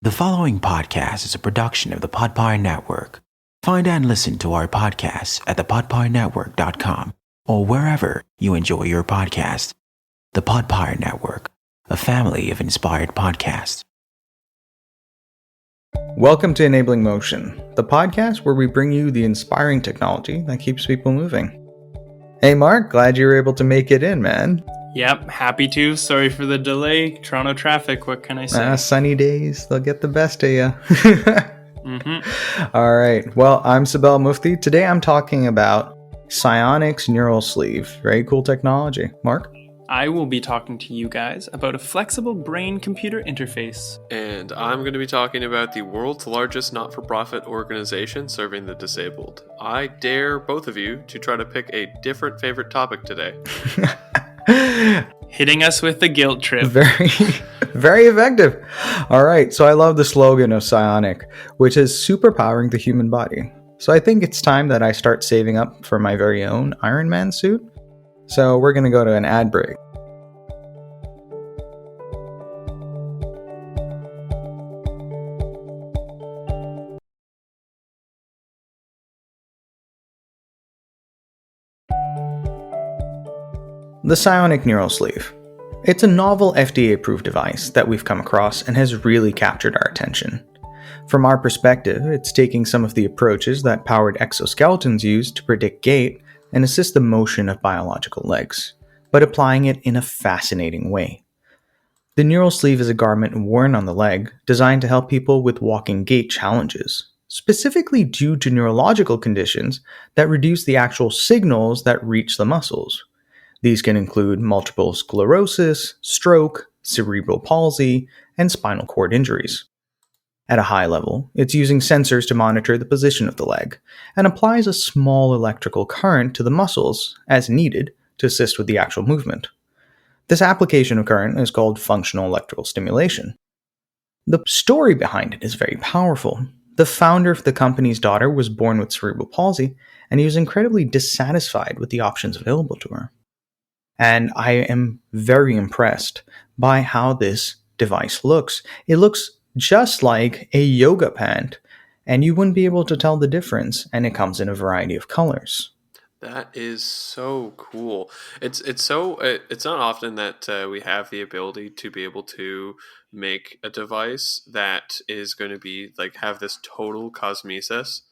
The following podcast is a production of the Podpire Network. Find and listen to our podcasts at thepodpirenetwork.com or wherever you enjoy your podcast. The Podpire Network, a family of inspired podcasts. Welcome to Enabling Motion, the podcast where we bring you the inspiring technology that keeps people moving. Hey Marc, glad you were able to make it in, man. Yep, happy to. Sorry for the delay. Toronto traffic, what can I say? Sunny days, they'll get the best of you. All right, well, I'm Sibel Mufti. Today I'm talking about Cionic's neural sleeve. Very cool technology. Marc? I will be talking to you guys about a flexible brain-computer interface. And I'm going to be talking about the world's largest not-for-profit organization serving the disabled. I dare both of you to try to pick a different favorite topic today. Hitting us with the guilt trip. Very effective. All right, so I love the slogan of Cionic, which is superpowering the human body. So I think it's time that I start saving up for my very own Iron Man suit. So we're going to go to an ad break. The Cionic Neural Sleeve. It's a novel FDA-approved device that we've come across and has really captured our attention. From our perspective, it's taking some of the approaches that powered exoskeletons use to predict gait and assist the motion of biological legs, but applying it in a fascinating way. The neural sleeve is a garment worn on the leg designed to help people with walking gait challenges, specifically due to neurological conditions that reduce the actual signals that reach the muscles. These can include multiple sclerosis, stroke, cerebral palsy, and spinal cord injuries. At a high level, it's using sensors to monitor the position of the leg and applies a small electrical current to the muscles as needed to assist with the actual movement. This application of current is called functional electrical stimulation. The story behind it is very powerful. The founder of the company's daughter was born with cerebral palsy, and he was incredibly dissatisfied with the options available to her. And I am very impressed by how this device looks. It looks just like a yoga pant, and you wouldn't be able to tell the difference, and it comes in a variety of colors. That is so cool. It's not often that we have the ability to be able to make a device that is going to be like have this total cosmesis,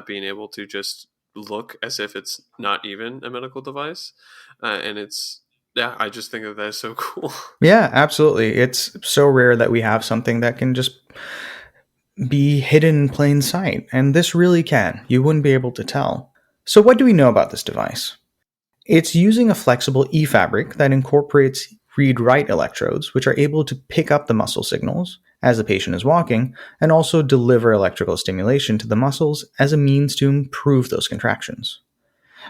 being able to just look as if it's not even a medical device, and I just think that is so cool. Yeah, absolutely. It's so rare that we have something that can just be hidden in plain sight, and this really can. You wouldn't be able to tell. So what do we know about this device? It's using a flexible e-fabric that incorporates read-write electrodes, which are able to pick up the muscle signals as the patient is walking, and also deliver electrical stimulation to the muscles as a means to improve those contractions,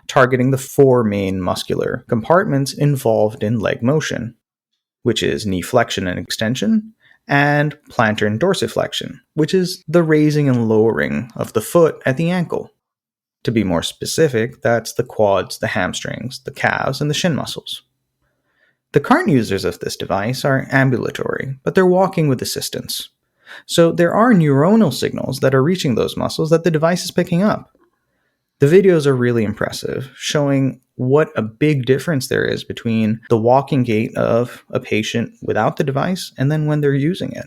targeting the four main muscular compartments involved in leg motion, which is knee flexion and extension, and plantar and dorsiflexion, which is the raising and lowering of the foot at the ankle. To be more specific, that's the quads, the hamstrings, the calves, and the shin muscles. The current users of this device are ambulatory, but they're walking with assistance. So there are neuronal signals that are reaching those muscles that the device is picking up. The videos are really impressive, showing what a big difference there is between the walking gait of a patient without the device and then when they're using it.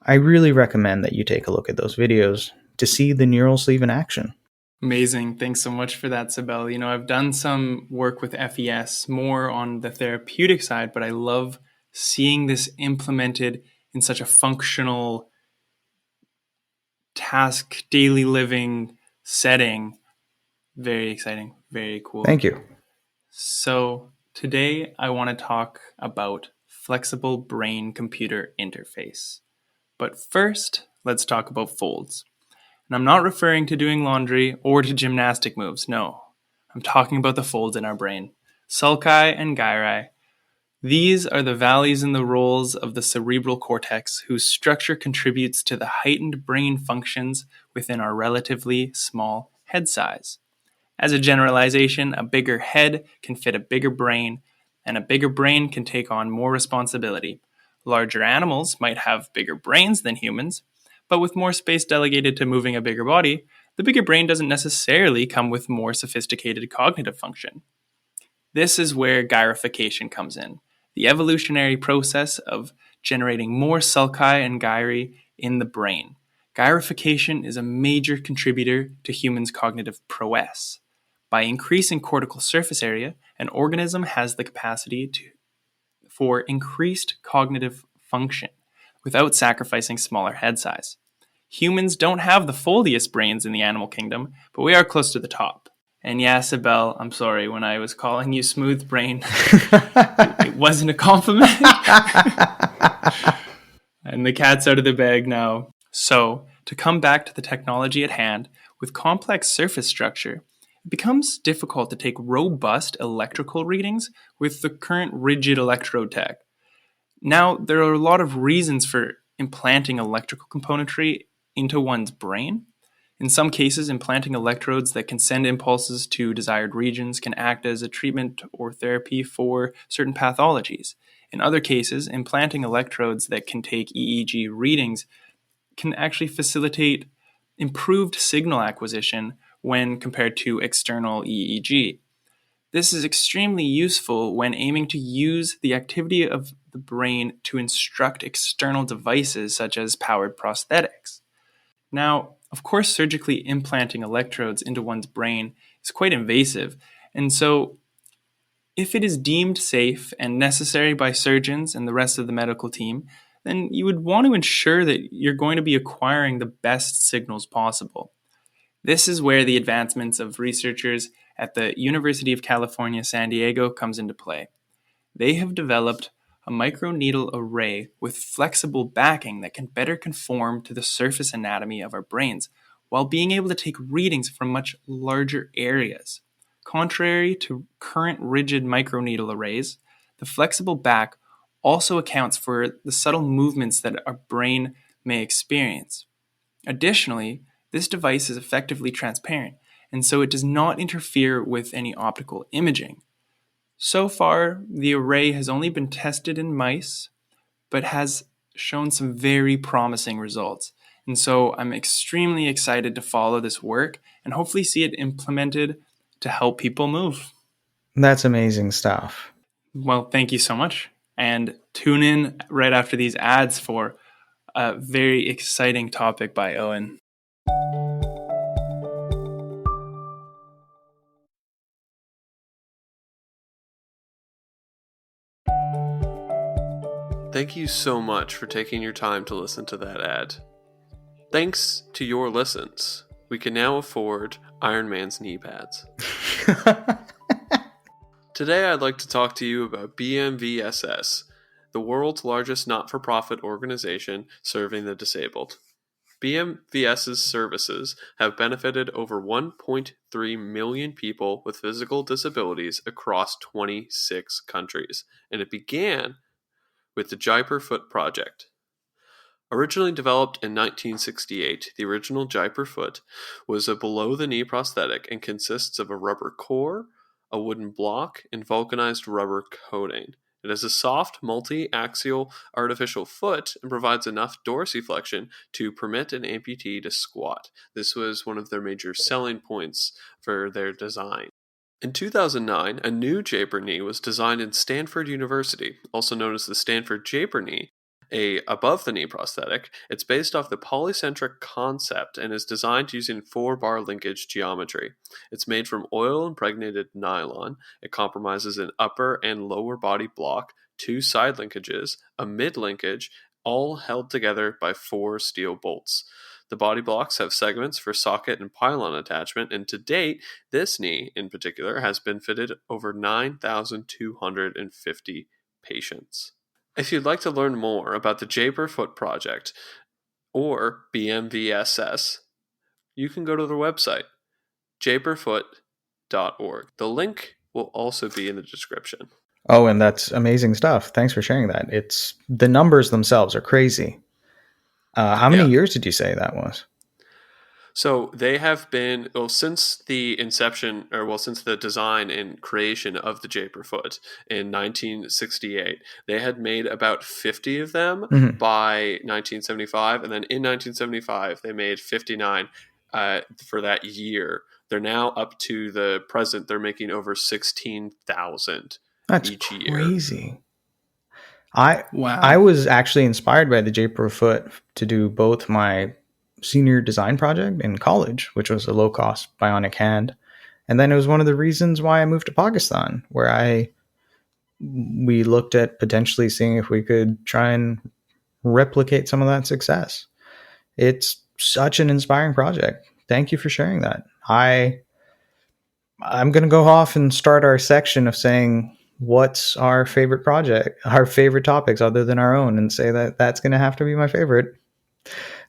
I really recommend that you take a look at those videos to see the neural sleeve in action. Amazing. Thanks so much for that, Sibel. I've done some work with FES, more on the therapeutic side, but I love seeing this implemented in such a functional task, daily living setting. Very exciting. Very cool. Thank you. So today I want to talk about flexible brain-computer interface. But first, let's talk about folds. And I'm not referring to doing laundry or to gymnastic moves, no. I'm talking about the folds in our brain. Sulci and gyri. These are the valleys in the rolls of the cerebral cortex whose structure contributes to the heightened brain functions within our relatively small head size. As a generalization, a bigger head can fit a bigger brain, and a bigger brain can take on more responsibility, Larger animals might have bigger brains than humans, but with more space delegated to moving a bigger body, the bigger brain doesn't necessarily come with more sophisticated cognitive function. This is where gyrification comes in, the evolutionary process of generating more sulci and gyri in the brain. Gyrification is a major contributor to humans' cognitive prowess. By increasing cortical surface area, an organism has the capacity for increased cognitive function without sacrificing smaller head size. Humans don't have the foldiest brains in the animal kingdom, but we are close to the top. And yeah, Sibel, I'm sorry, when I was calling you smooth brain, it wasn't a compliment. And the cat's out of the bag now. So, to come back to the technology at hand, with complex surface structure, it becomes difficult to take robust electrical readings with the current rigid electrode tech. Now, there are a lot of reasons for implanting electrical componentry into one's brain. In some cases, implanting electrodes that can send impulses to desired regions can act as a treatment or therapy for certain pathologies. In other cases, implanting electrodes that can take EEG readings can actually facilitate improved signal acquisition when compared to external EEG. This is extremely useful when aiming to use the activity of the brain to instruct external devices such as powered prosthetics. Now, of course, surgically implanting electrodes into one's brain is quite invasive, and so if it is deemed safe and necessary by surgeons and the rest of the medical team, then you would want to ensure that you're going to be acquiring the best signals possible. This is where the advancements of researchers at the University of California, San Diego comes into play. They have developed a microneedle array with flexible backing that can better conform to the surface anatomy of our brains, while being able to take readings from much larger areas. Contrary to current rigid microneedle arrays, the flexible back also accounts for the subtle movements that our brain may experience. Additionally, this device is effectively transparent, and so it does not interfere with any optical imaging. So far, the array has only been tested in mice, but has shown some very promising results. And so I'm extremely excited to follow this work and hopefully see it implemented to help people move. That's amazing stuff. Well, thank you so much. And tune in right after these ads for a very exciting topic by Owen. Thank you so much for taking your time to listen to that ad. Thanks to your listens, we can now afford Iron Man's knee pads. Today I'd like to talk to you about BMVSS, the world's largest not-for-profit organization serving the disabled. BMVS's services have benefited over 1.3 million people with physical disabilities across 26 countries, and it began with the Jaipur Foot project. Originally developed in 1968, the original Jaipur Foot was a below-the-knee prosthetic and consists of a rubber core, a wooden block, and vulcanized rubber coating. It is a soft, multi-axial artificial foot and provides enough dorsiflexion to permit an amputee to squat. This was one of their major selling points for their design. In 2009, a new Jaipur knee was designed in Stanford University, also known as the Stanford Jaipur knee, a above-the-knee prosthetic. It's based off the polycentric concept and is designed using 4-bar linkage geometry. It's made from oil-impregnated nylon. It compromises an upper and lower body block, 2 side linkages, a mid-linkage, all held together by 4 steel bolts. The body blocks have segments for socket and pylon attachment, and to date, this knee in particular has been fitted over 9,250 patients. If you'd like to learn more about the Jaipur Foot Project or BMVSS, you can go to their website, jaipurfoot.org. The link will also be in the description. Oh, and that's amazing stuff. Thanks for sharing that. It's the numbers themselves are crazy. How many years did you say that was? So they have been, well, since the inception, since the design and creation of the Jaipur Foot in 1968, they had made about 50 of them Mhm. by 1975. And then in 1975, they made 59 for that year. They're now up to the present. They're making over 16,000 That's each year. crazy. I Wow. was actually inspired by the Jaipur Foot to do both my senior design project in college, which was a low-cost bionic hand, and then it was one of the reasons why I moved to Pakistan, where we looked at potentially seeing if we could try and replicate some of that success. It's such an inspiring project. Thank you for sharing that. I'm going to go off and start our section of saying what's our favorite project, our favorite topics other than our own, and say that that's going to have to be my favorite.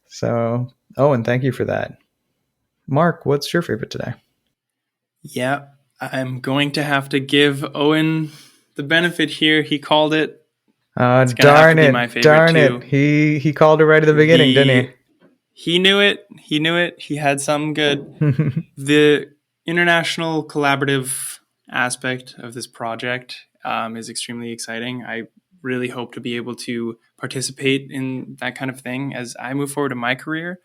So, Owen, thank you for that. Marc, what's your favorite today? Yeah, I'm going to have to give Owen the benefit here. He called it. It's gonna have to be my favorite Darn too. it. He called it right at the beginning, didn't He knew it. He knew it. He had something good. he? The international collaborative aspect of this project is extremely exciting. I really hope to be able to participate in that kind of thing as I move forward in my career.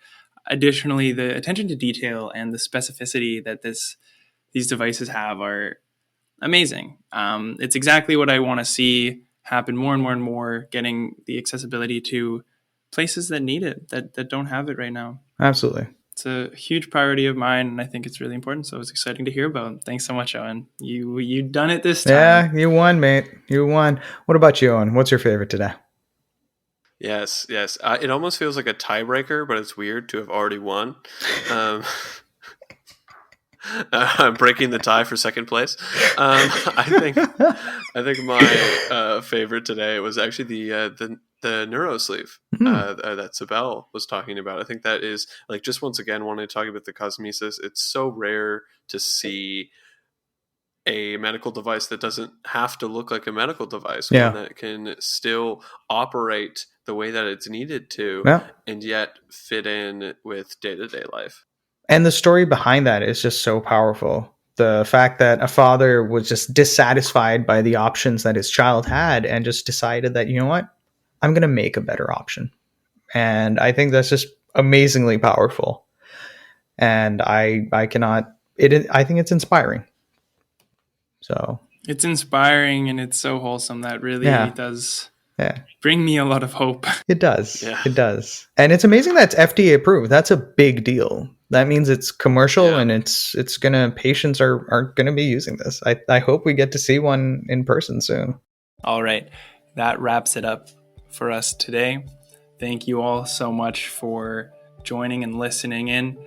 Additionally, the attention to detail and the specificity that these devices have are amazing. It's exactly what I want to see happen more and more and more, getting the accessibility to places that need it, that don't have it right now. Absolutely. It's a huge priority of mine, and I think it's really important. So it's exciting to hear about. Thanks so much, Owen. You done it this time. Yeah, you won, mate. You won. What about you, Owen? What's your favorite today? Yes. It almost feels like a tiebreaker, but it's weird to have already won. I'm breaking the tie for second place. I think my favorite today was actually the neuro sleeve that Sibel was talking about. I think that is, like, just once again, wanting to talk about the cosmesis. It's so rare to see a medical device that doesn't have to look like a medical device, Yeah. one that can still operate the way that it's needed to, Yeah. and yet fit in with day-to-day life. And the story behind that is just so powerful. The fact that a father was just dissatisfied by the options that his child had and just decided that, you know what, I'm going to make a better option. And I think that's just amazingly powerful. And I think it's inspiring. So It's inspiring and it's so wholesome. That really does bring me a lot of hope. It does. Yeah. It does. And it's amazing that's FDA approved. That's a big deal. That means it's commercial and it's gonna, patients are gonna be using this. I hope we get to see one in person soon. All right. That wraps it up for us today. Thank you all so much for joining and listening in.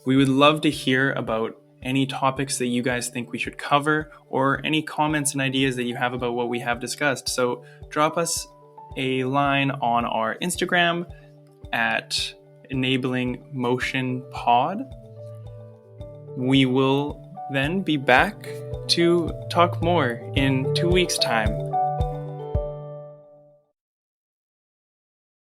We would love to hear about any topics that you guys think we should cover, or any comments and ideas that you have about what we have discussed. So drop us a line on our Instagram at Enabling Motion Pod. We will then be back to talk more in 2 weeks' time.